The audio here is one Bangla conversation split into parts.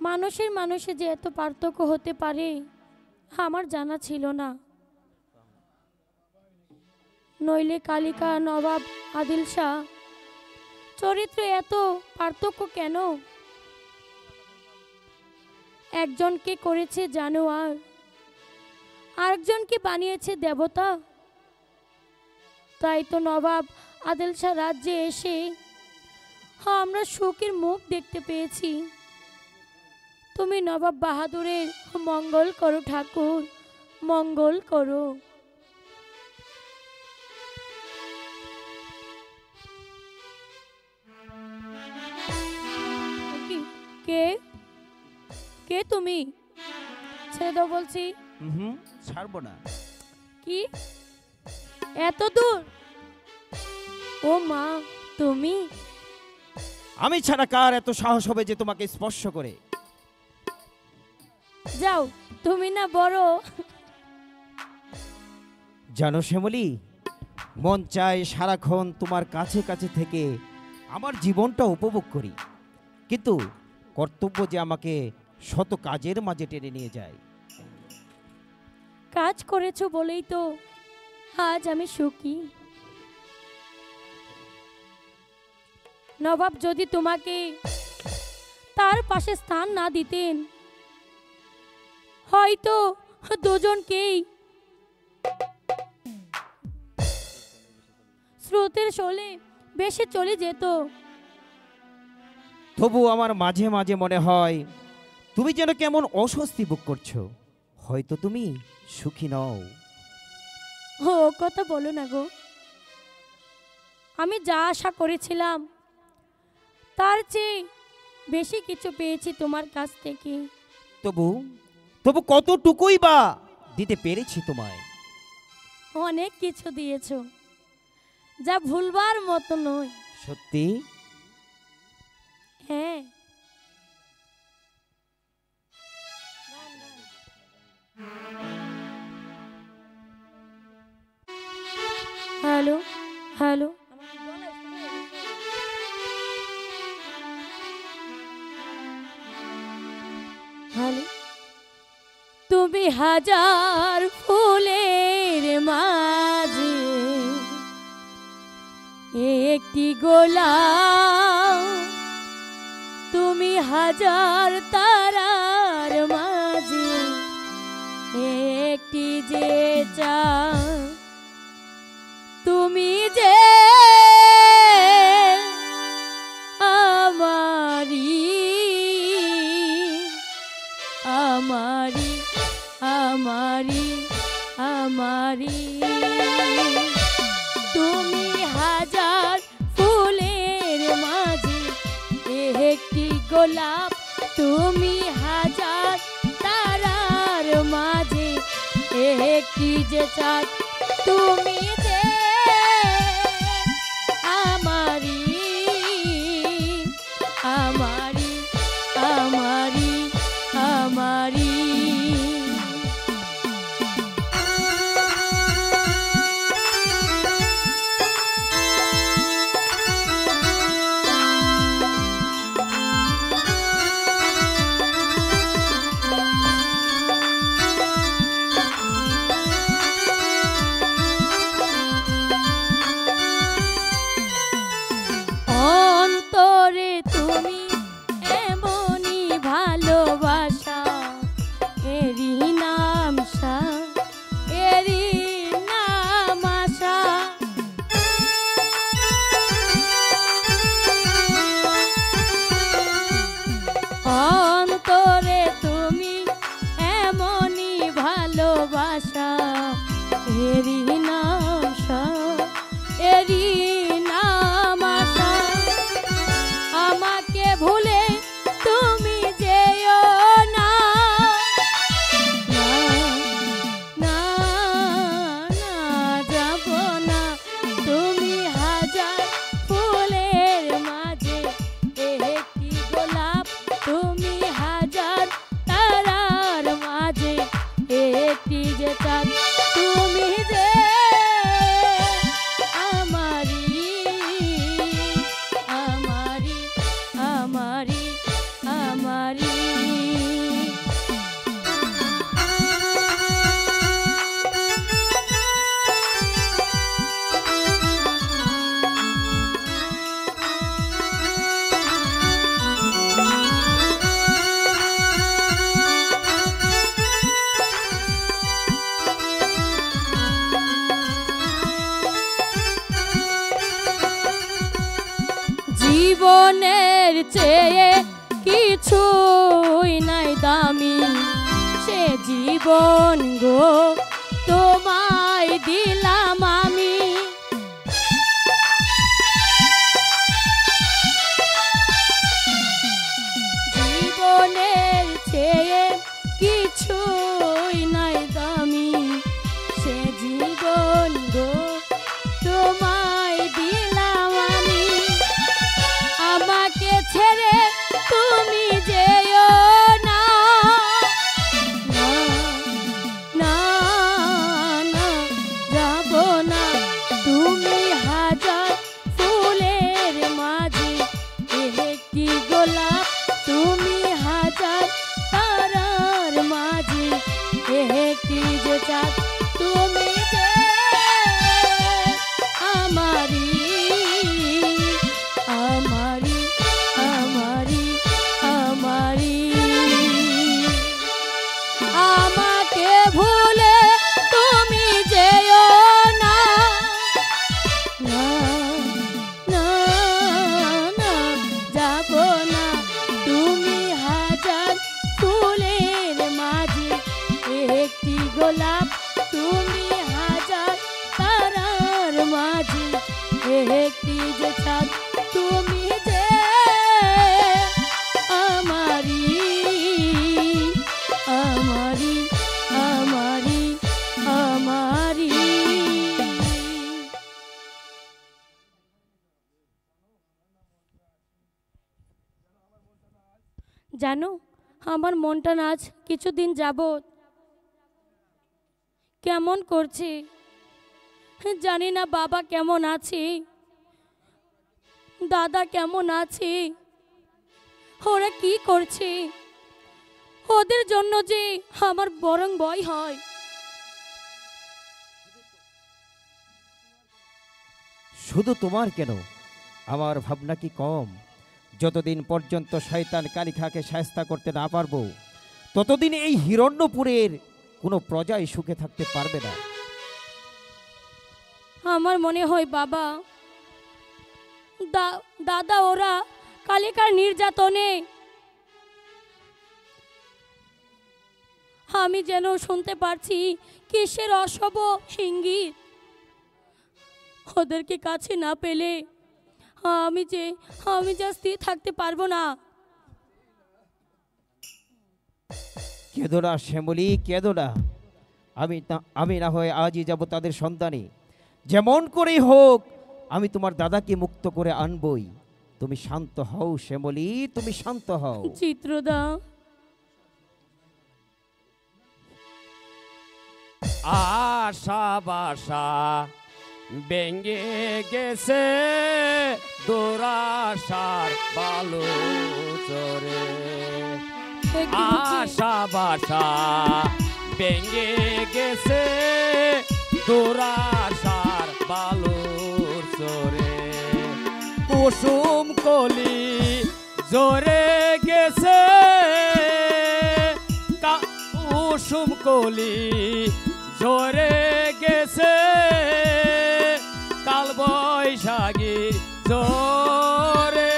মানুষের মানুষে যে এত পার্থক্য হতে পারে আমার জানা ছিল না। নইলে কালিকা নবাব আদিল শাহ চরিত্রে এত পার্থক্য কেন? একজনকে করেছে জানোয়ার, আরেকজনকে বানিয়েছে দেবতা। তাই তো নবাব আদিল শাহ রাজ্যে এসে আমরা সুখের মুখ দেখতে পেয়েছি। তুমি নবাব বাহাদুরের মঙ্গল করো ঠাকুর, মঙ্গল করো। কে কে তুমি? ছেড়ে দাও বলছি। ছাড়বো না। কি এত দূর? ও মা, তুমি? আমি ছাড়া কার এত সাহস হবে যে তোমাকে স্পর্শ করে? যাও, তুমি না বড়। জানো শ্যামলী, মন চায় সারাক্ষণ তোমার কাছে কাছে থেকে আমার জীবনটা উপভোগ করি, কিন্তু কর্তব্য যে আমাকে শত কাজের মাঝে টেনে নিয়ে যায়। কাজ করেছো বলেই তো আজ আমি সুখী। নবাব যদি তোমাকে তার পাশে স্থান না দিতেন, হয়তো দুজনকেই স্রোতের শোলে বেশে চলে যেত। তবু আমার মাঝে মাঝে মনে হয় তুমি যেন কেমন অস্বস্তি ভোগ করছো। হয়তো তুমি সুখী নও। ও কথা বলো না গো। আমি যা আশা করেছিলাম তার চেয়ে বেশি কিছু পেয়েছি তোমার কাছ থেকে। তবু তবু কতটুকুই বা দিতে পেরেছি তোমায়? অনেক কিছু দিয়েছো, যা ভুলবার মতো নয়। সত্যি? হ্যাঁ। Hello hello, hello. তুমি হাজার ফুলের মাঝে একটি গোলাপ, তুমি হাজার তারার মাঝে একটি যে চাঁদ, তুমি যে আমারি আমারি আমারি আমারি। তুমি হাজার ফুলের মাঝে একটি গোলাপ, তুমি হাজার তারার মাঝে একটি যে চাঁদ, তুমি যে আমারি আমারি আমারি আমারি। জীবনের চেয়ে কিছুই নাই দামি, সে জীবন গো তোমায় দিলাম আমি। জীবনের চেয়ে কিছুই নাই দামি, সে জীবন গো তোমায় দিলাম আমি। আমাকে ছেড়ে তুমি যেও না, না না না যাব না। তুমি হাজার ফুলের মাঝে একটি গোলাপ, তুমি হাজার তারার মাঝে একটি যে চাঁদ, তুমি যে আমারি আমারি আমারি আমারি। আমাকে ভুলে তুমি যেও না, না না না যাব না। তুমি হাজার ফুলের মাঝে একটি গোলাপ, তুমি হাজার তারার মাঝে একটি যে চাঁদ, তুমি যে আমারি আমারি আমারি আমারি। জানো, আমার মনটা না আজ কিছুদিন যাবত কেমন করছে। জানি না বাবা কেমন আছে, দাদা কেমন আছে, ওরা কি করছে। ওদের জন্য যে আমার বরং ভয় হয়। শুধু তোমার কেন, আমার ভাবনা কি কম? যতদিন পর্যন্ত শয়তান কালিখাকে শায়েস্তা করতে না পারবো, ততদিন এই হিরণ্যপুরের কোনো প্রজাই সুখে থাকতে পারবে না। আমার মনে হয় বাবা দাদা ওরা কালিকার নির্যাতনে আমি যেন শুনতে পারছি কিসের অশুভ ইঙ্গিত। ওদেরকে কাছে না পেলে আমি যে স্থির থাকতে পারবো না। কেঁদো না শ্যামলী, কেঁদো না। আমি না হয় আজই যাব তাদের সন্ধানে। যেমন করেই হোক আমি তোমার দাদাকে মুক্ত করে আনবই। তুমি শান্ত হও শ্যামলী, তুমি শান্ত হও। চিত্রদা, আশা বাসা ভেঙে গেছে, দুরাশার বালু চরে। আশা বাসা ভেঙে গেছে, দুরাশার বালুর চরে। কুসুম কলি জরে গেছে, কুসুম কলি জরে গেছে, কাল বৈশাখীর জোরে,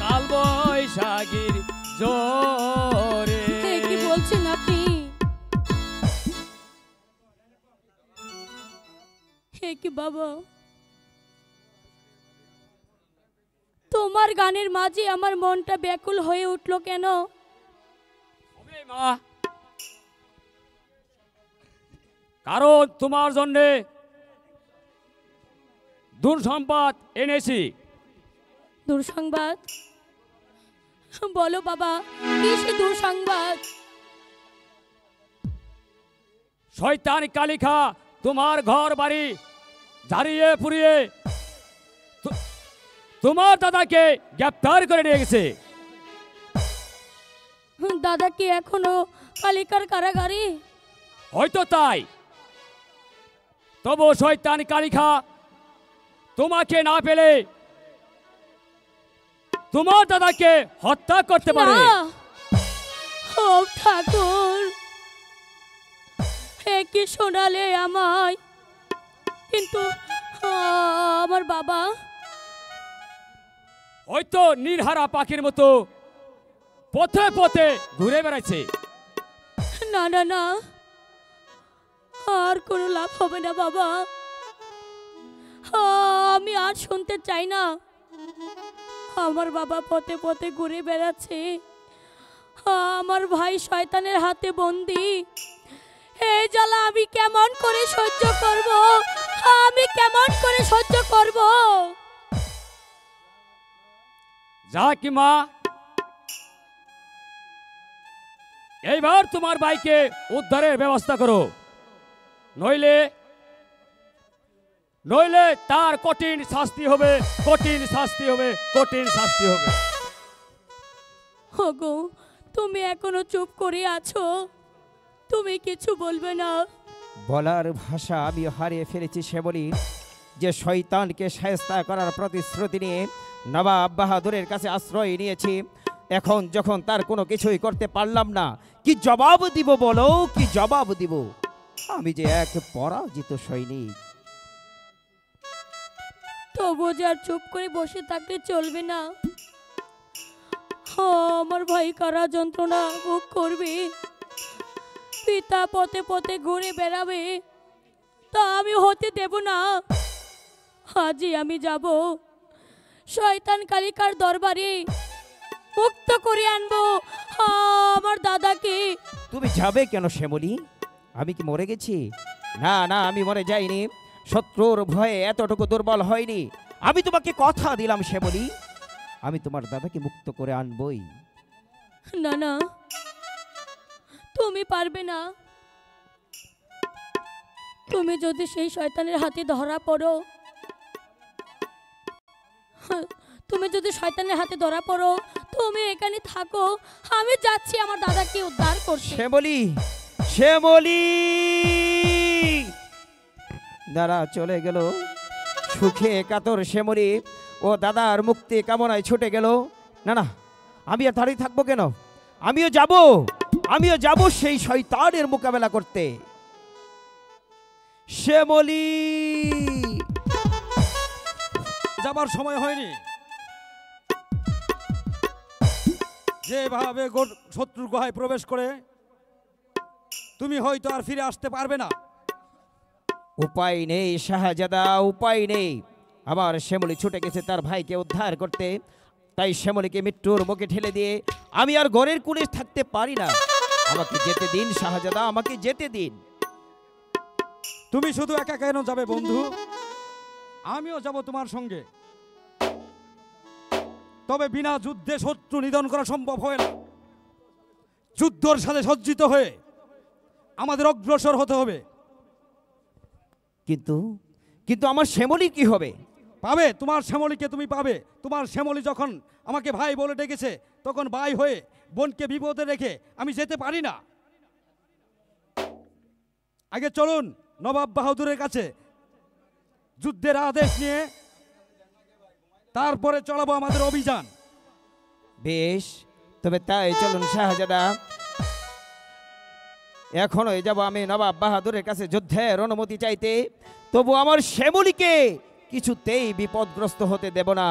কাল বৈশাখীর জোরে। কি বলছেন আপনি? হে কি বাবা, তোমার গানের মাঝে আমার মনটা ব্যাকুল হয়ে উঠলো কেন? মা, কারণ তোমার জন্য দুঃসংবাদ এনেছি। দুঃসংবাদ? বলো বাবা, কি সে দুঃসংবাদ? শয়তান কালিখা তোমার ঘর বাড়ি ঝাড়িয়ে পুড়িয়ে তোমার দাদাকে গ্রেপ্তার করে নিয়ে গেছে। দাদা কি এখনো কালিকার কারাগারে? হয়তো তাই, তবু শয়তান কালিখা তোমাকে না পেলে তোমার দাদাকে হত্যা করতে পারে। ও ঠাকুর, হে কি শোনালে আমায়। কিন্তু আমার বাবা ওই তো নীলহারা পাখির মতো পথে পথে ঘুরে বেড়াচ্ছে। না না না, আর কোনো লাভ হবে না বাবা। আমি আর শুনতে চাই না। আমার বাবা পথে পথে ঘুরে বেড়াচ্ছে, আমার ভাই শয়তানের হাতে বন্দি। এই জ্বালা আমি কেমন করে সহ্য করব? আমি কেমন করে সহ্য করব? যা কি মা, এইবার তোমার ভাইকে উদ্ধারের ব্যবস্থা করো, নইলে নইলে তার কঠিন শাস্তি হবে, কঠিন শাস্তি হবে, কঠিন শাস্তি হবে। ওগো, তুমি এখনো চুপ করে আছো, তুমি কিছু বলবে না? বলার ভাষা আমি হারিয়ে ফেলেছি শ্যামলী। যে শয়তানকে শায়েস্তা করার প্রতিশ্রুতি নিয়ে নবাব বাহাদুরের কাছে আশ্রয় নিয়েছি, এখন যখন তার কোনো কিছুই করতে পারলাম না, কি জবাব দিব বলো, কি জবাব দিব? আমি যে এক পরাজিত সৈনিক। তবু যে আর চুপ করে বসে থাকতে চলবে না। আমার ভাই কারা যন্ত্রণা ভোগ করবে, পিতা পথে পথে ঘুরে বেড়াবে, তা আমি হতে দেব না। আজই আমি যাব শয়তান কালিকার দরবারে, মুক্ত করে আনবো আমার দাদাকে। তুমি যাবে কেন শ্যামলী? আমি কি মরে গেছি? না না, আমি মরে যাইনি। শত্রুর ভয়ে এতটুকু দুর্বল হয়নি। আমি তোমাকে কথা দিলাম শ্যামলী, আমি তোমার দাদাকে মুক্ত করে আনবই। না না, তুমি পারবে না। তুমি যদি সেই শয়তানের হাতে ধরা পড়ো, তুমি যদি শয়তানের হাতে ধরা পড়ো, তুমি এখানে থাকো, আমি যাচ্ছি আমার দাদাকে উদ্ধার করতে। শ্যামলী, শ্যামলী দাদা চলে গেল। সুখে কাতর শ্যামলী ও দাদার মুক্তি কামনায় ছুটে গেল। না না, আমি আর দাঁড়িয়ে থাকবো কেন? আমিও যাব সেই শয়তানের মোকাবেলা করতে। শ্যামলী, যাবার সময় হয়নি। যেভাবে শত্রুর গুহায় প্রবেশ করে তুমি হয়তো আর ফিরে আসতে পারবে না। উপায় নেই শাহজাদা, উপায় নেই। আমার শ্যামলী ছুটে গেছে তার ভাইকে উদ্ধার করতে, তাই শ্যামলীকে মৃত্যুর মুখে ঠেলে দিয়ে আমি আর ঘরের কোণে থাকতে পারি না। আমাকে যেতে দিন শাহজাদা, আমাকে যেতে দিন। তুমি শুধু একা কেন যাবে বন্ধু? আমিও যাব তোমার সঙ্গে। তবে বিনা যুদ্ধে শত্রু নিধন করা সম্ভব হয় না। যুদ্ধর সাথে সজ্জিত হয়ে আমাদের অগ্রসর হতে হবে। কিন্তু কিন্তু আমার শ্যামলী কি হবে? পাবে, তোমার শ্যামলীকে তুমি পাবে। তোমার শ্যামলী যখন আমাকে ভাই বলে ডেকেছে, তখন ভাই হয়ে বোনকে বিপদে রেখে আমি যেতে পারি না। আগে চলুন নবাব বাহাদুরের কাছে যুদ্ধের আদেশ নিয়ে, তারপরে চলাবো আমাদের অভিযান। বেশ, তবে তাই চলুন শাহজাদা। এখনই যাব আমি নবাব বাহাদুরের কাছে যুদ্ধের অনুমতি চাইতে। তবু আমার শ্যামলীকে কিছুতেই বিপদগ্রস্ত হতে দেব না।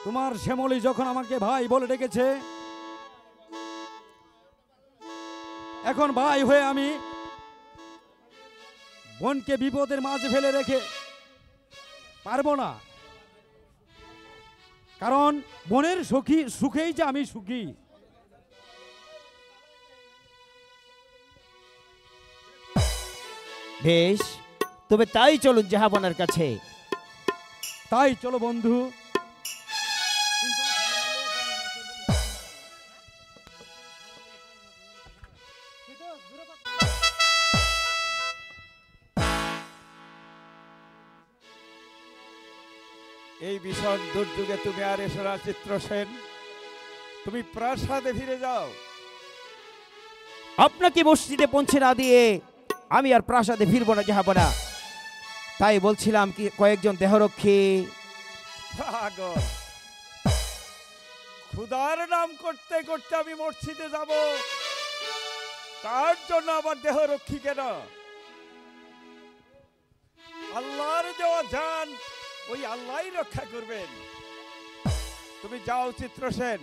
তোমার শ্যামলী যখন আমাকে ভাই বলে ডেকেছে, এখন ভাই হয়ে আমি বোনকে বিপদের মাঝে ফেলে রেখে পারবো না। কারণ বোনের সুখেই যে আমি সুখী। বেশ, তবে তাই চলুন জাহাপনার কাছে। তাই চলো বন্ধু। এই ভীষণ দুর্যোগে তুমি আর এসো না চিত্রসেন, তুমি প্রাসাদে ফিরে যাও। আপনাকে মসজিদে পৌঁছে না দিয়ে আমি আর প্রাসাদে ফিরবো না জাহাপনা। তাই বলছিলাম কি কয়েকজন দেহরক্ষী। পাগল, খুদার নাম করতে করতে আমি মসজিদে যাব, তার জন্য আবার দেহরক্ষী কেন? আল্লাহর ওই আল্লাহই রক্ষা করবেন। তুমি যাও চিত্রসেন।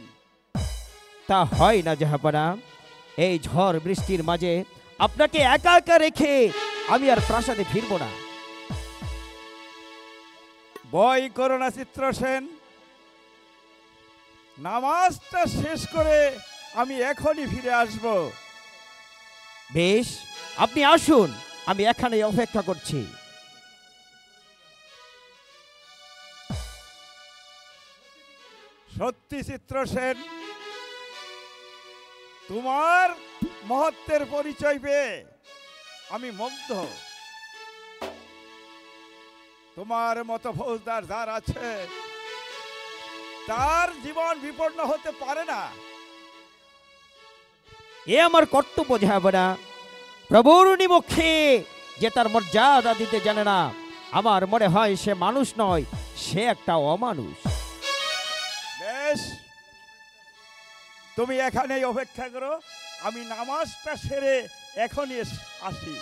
তা হয় না জাহাপনা, এই ঝড় বৃষ্টির মাঝে আপনাকে একা একা রেখে আমি আর প্রাসাদে ফিরবো না। ভয় করো না চিত্রসেন, নামাজটা শেষ করে আমি এখনই ফিরে আসব। বেশ, আপনি আসুন, আমি এখানে অপেক্ষা করছি। সত্যি চিত্রসেন, তোমার মহত্বের পরিচয় পেয়ে আমি মুগ্ধ। তোমার মতো ফৌজদার যার আছে তার জীবন বিপন্ন হতে পারে না। এ আমার কর্তব্য জাহাপনা। প্রভুর নিমুখে যে তার মর্যাদা দিতে জানে না, আমার মনে হয় সে মানুষ নয়, সে একটা অমানুষ। বেশ, তুমি এখানেই অপেক্ষা করো, আমি নামাজটা সেরে এখনই আসি।